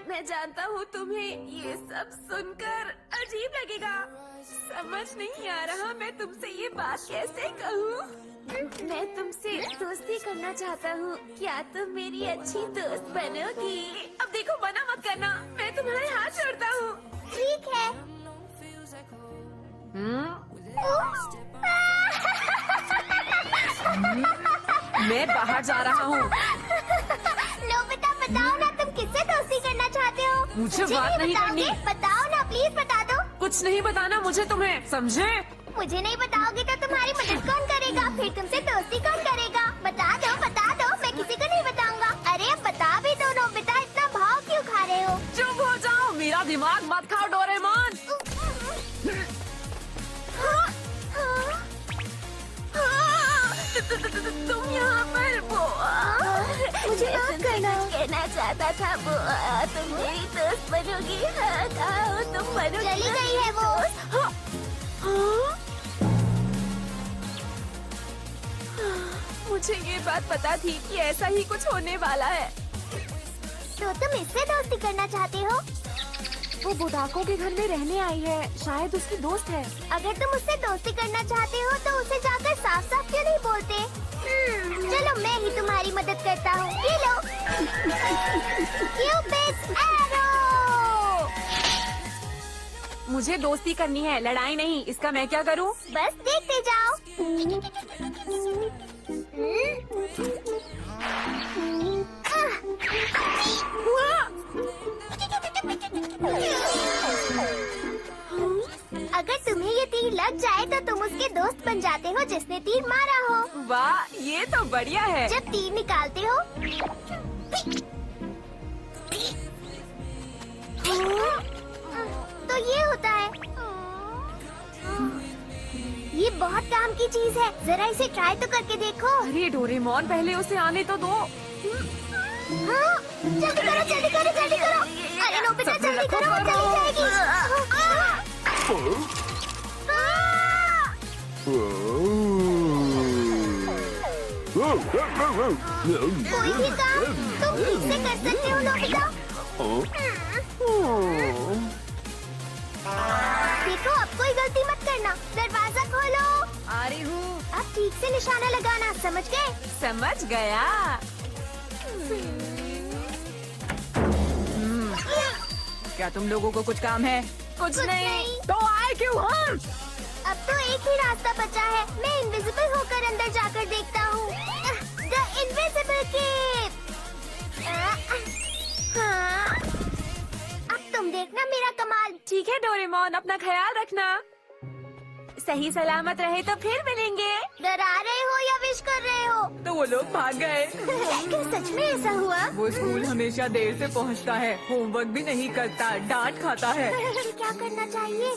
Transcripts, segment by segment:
मैं जानता हूँ तुम्हें ये सब सुनकर अजीब लगेगा। समझ नहीं आ रहा मैं तुमसे ये बात कैसे कहूँ। मैं तुमसे दोस्ती करना चाहता हूँ, क्या तुम मेरी अच्छी दोस्त बनोगी? अब देखो, मना मत करना, मैं तुम्हारे हाथ जोड़ता हूँ। ठीक है। मैं बाहर जा रहा हूँ। नोबिता, बताओ ना तुम किससे दोस्ती करना चाहते हो? मुझे बात नहीं करनी। बताओ ना, प्लीज बता दो। कुछ नहीं बताना मुझे तुम्हें, समझे? मुझे नहीं बताओगे तो तुम्हारी मदद कौन करेगा? फिर तुमसे दोस्ती कौन करेगा? बता दो, मैं किसी को नहीं बताऊंगा। अरे अब बता भी दो नोबिता, इतना भाव क्यों खा रहे हो? चुप हो जाओ, मेरा दिमाग मत खाओ डोरेमोन। तुम यहाँ पर मुझे माफ करना। कहना चाहता था वो, तुम मेरी दोस्त बनोगी। हाँ, कहो तुम बनोगी। चली गई है वो। मुझे ये बात पता थी कि ऐसा ही कुछ होने वाला है। तो तुम इससे दोस्ती करना चाहते हो? वो बुढ़ाकों के घर में रहने आई है, शायद उसकी दोस्त है। अगर तुम उससे दोस्ती करना चाहते हो तो उसे जाकर साफ साफ क्यों नहीं बोलते? चलो मैं ही तुम्हारी मदद करता हूँ। ये लो क्यूपिड एरो। मुझे दोस्ती करनी है, लड़ाई नहीं। इसका मैं क्या करूँ? बस देखते जाओ। अगर तुम्हें ये तीर लग जाए तो तुम उसके दोस्त बन जाते हो जिसने तीर मारा हो। वाह, ये तो बढ़िया है। जब तीर निकालते हो तो ये होता है। ये बहुत काम की चीज है, जरा इसे ट्राई तो करके देखो। अरे डोरेमोन, पहले उसे आने तो दो। हाँ, जल्दी करो, जल्दी करो, जल्दी करो। अरे नोबिता, जल्दी करो, वो चली जाएगी। कोई भी काम तुम ठीक से कर सकते हो नोबिता। देखो, अब कोई गलती मत करना। दरवाजा खोलो। आ रही हूँ। अब ठीक से निशाना लगाना, समझ गए? समझ गया। क्या तुम लोगों को कुछ काम है? कुछ नहीं। तो आए क्यों हम? अब तो एक ही रास्ता बचा है। मैं इनविजिबल होकर अंदर जाकर देखता हूँ। द इनविजिबल केव। हाँ, अब तुम देखना मेरा कमाल। ठीक है डोरेमोन, अपना ख्याल रखना। सही सलामत रहे तो फिर मिलेंगे। डरा रहे हो या विश कर रहे हो? तो वो लोग भाग गए। क्या सच में ऐसा हुआ? वो स्कूल हमेशा देर से पहुंचता है, होमवर्क भी नहीं करता, डांट खाता है। मुझे क्या करना चाहिए?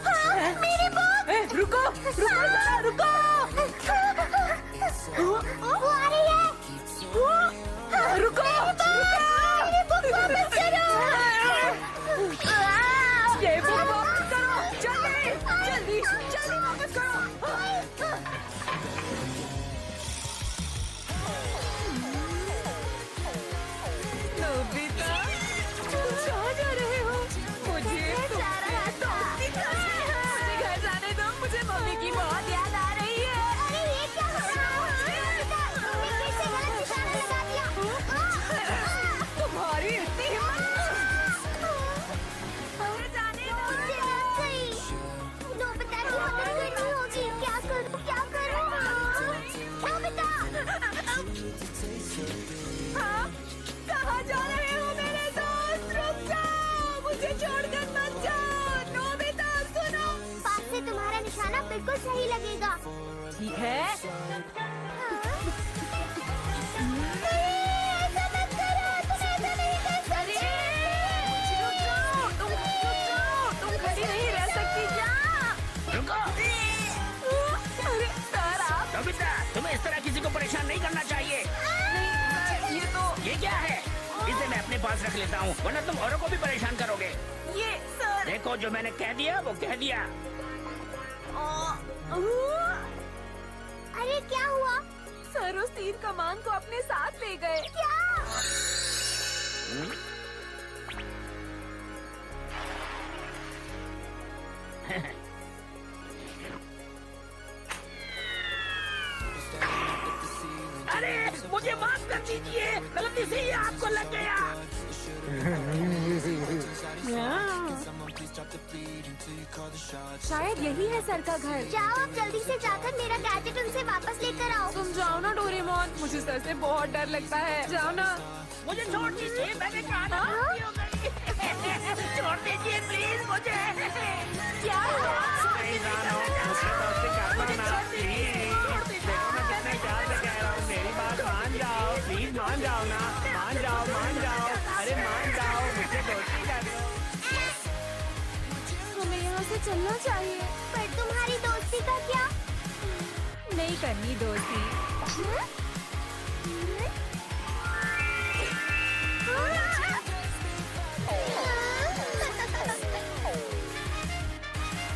हाँ, मेरी बुक। रुको, रुको जरा, रुको। वो आ रही है। रुको, मेरी बुक वापस करो। ये बुक वापस करो, जल्दी, जल्दी, जल्दी वापस करो। नोबिता, तुम कहाँ जा रहे हो? मुझे दोस्ती करनी है। मुझे घर जाने दो, मुझे मम्मी की बहुत याद आ रही है। अरे ये क्या हो रहा है? तुमने फिर से गलत निशाना लगा दिया। तुम्हारी इतनी हिम्मत! मुझे जाने दो। नोबिता की मदद करनी होगी। क्या करूं, क्या करूं? नोबिता! हाँ? कहाँ जा रहे हो मेरे दोस्त? रुक जाओ, मुझे छोड़कर मत जाओ। नोबिता, सुनो। पास से तुम्हारा निशाना बिल्कुल सही लगेगा। ठीक है। ऐसा मत करो, तुम ऐसा नहीं कर सकते। रुक जाओ, तुम खड़ी नहीं रह सकती। जा। रुको। अरे सर, आप नोबिता, तुम्हें इस तरह किसी को परेशान नहीं करना चाहिए। नहीं, ये तो ये क्या है? इसे मैं अपने पास रख लेता हूँ, वरना तुम औरों को भी परेशान करोगे। ये सर। देखो, जो मैंने कह दिया वो कह दिया। अरे क्या हुआ? सर उस तीर कमान को अपने साथ ले गए। क्या? मुझे माफ कर दीजिए, गलती से ही आपको लग गया। शायद यही है सर का घर। जाओ अब जल्दी से जाकर मेरा गैजेट उनसे वापस लेकर आओ। तुम जाओ ना डोरेमोन, मुझे सर से बहुत डर लगता है। जाओ ना। मुझे छोड़ दीजिए, मैंने कहा ना गलती हो गई। छोड़ दीजिए प्लीज मुझे। क्या नहीं जानो, मुझसे दोस्ती करना ना प्लीज। देखो मैं कितने प्यार से कह रहा हूँ, मेरी बात मान जाओ प्लीज, मान जाओ ना, मान जाओ मान जाओ, अरे मान जाओ, मुझसे दोस्ती कर लो। हमें यहाँ से चलना चाहिए। पर तुम्हारी दोस्ती का क्या? नहीं करनी दोस्ती।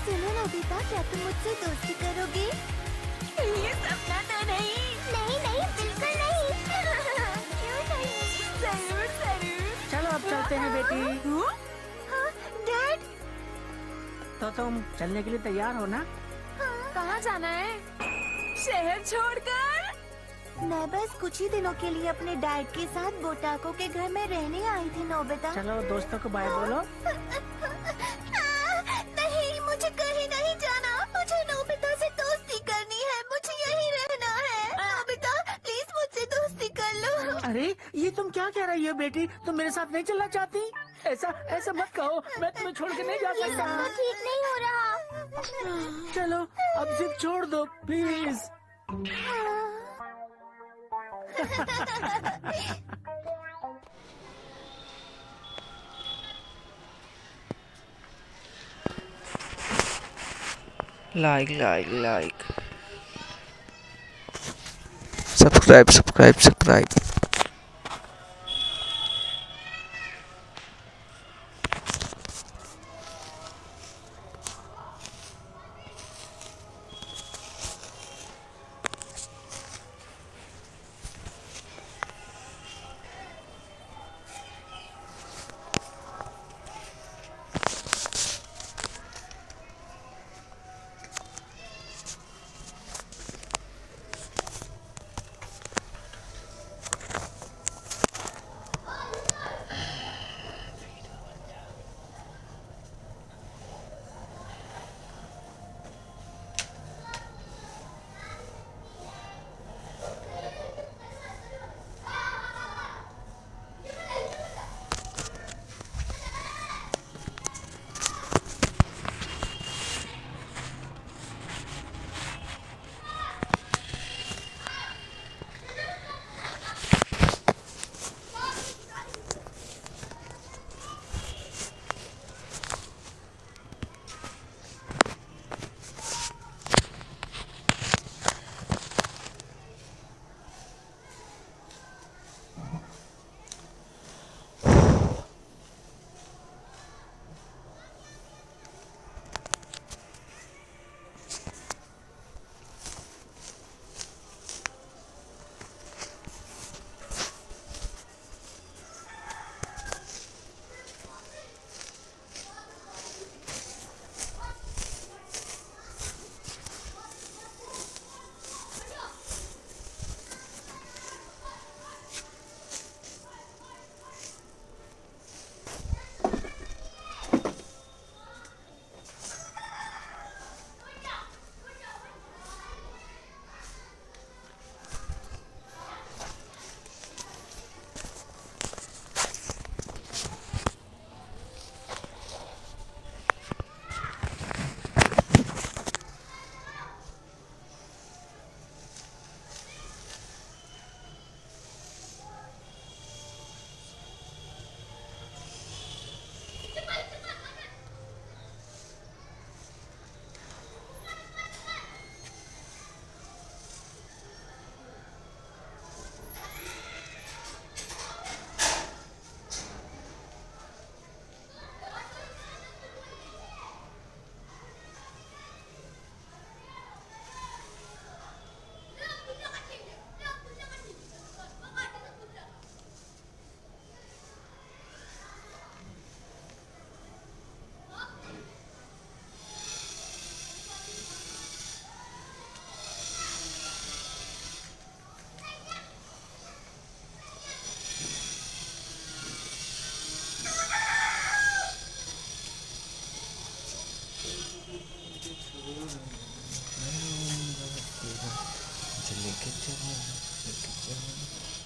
सुनो नोबिता, क्या तुम मुझसे दोस्ती करोगे? ये सपना तो नहीं। नहीं नहीं, बिल्कुल नहीं। क्यों नहीं? जरूर जरूर। चलो अब चलते हैं बेटी। हाँ, डैड। तो तुम चलने के लिए तैयार हो ना? कहाँ जाना है? शहर छोड़कर? मैं बस कुछ ही दिनों के लिए अपने डैड के साथ बोटाको के घर में रहने आई थी नोबिता। चलो दोस्तों को बाय बोलो। नहीं, मुझे कहीं नहीं जाना। मुझे नोबिता से दोस्ती करनी है, मुझे यहीं रहना है। नोबिता प्लीज मुझसे दोस्ती कर लो। अरे ये तुम क्या कह रही हो बेटी, तुम मेरे साथ नहीं चलना चाहती? ऐसा ऐसा मत कहो, मैं तुम्हें छोड़ के नहीं जा ये सब सकता। तो ठीक नहीं हो रहा। चलो अब सिर्फ छोड़ दो प्लीज। like subscribe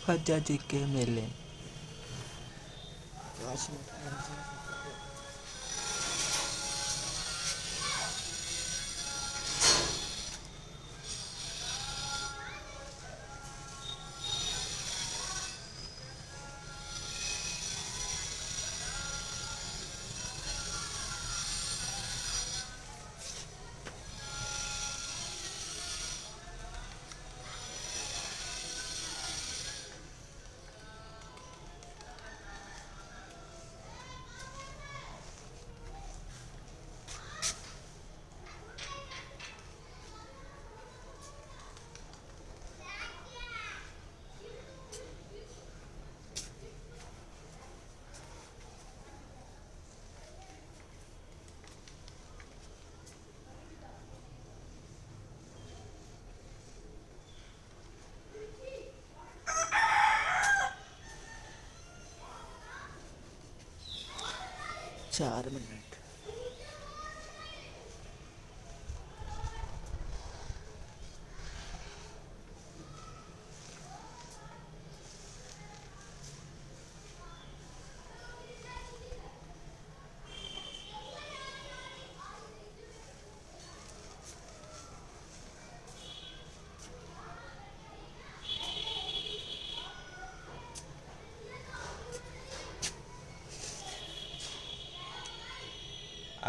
खजा जी के मेले। चार मिनट।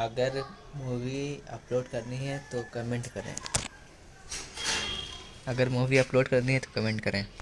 अगर मूवी अपलोड करनी है तो कमेंट करें।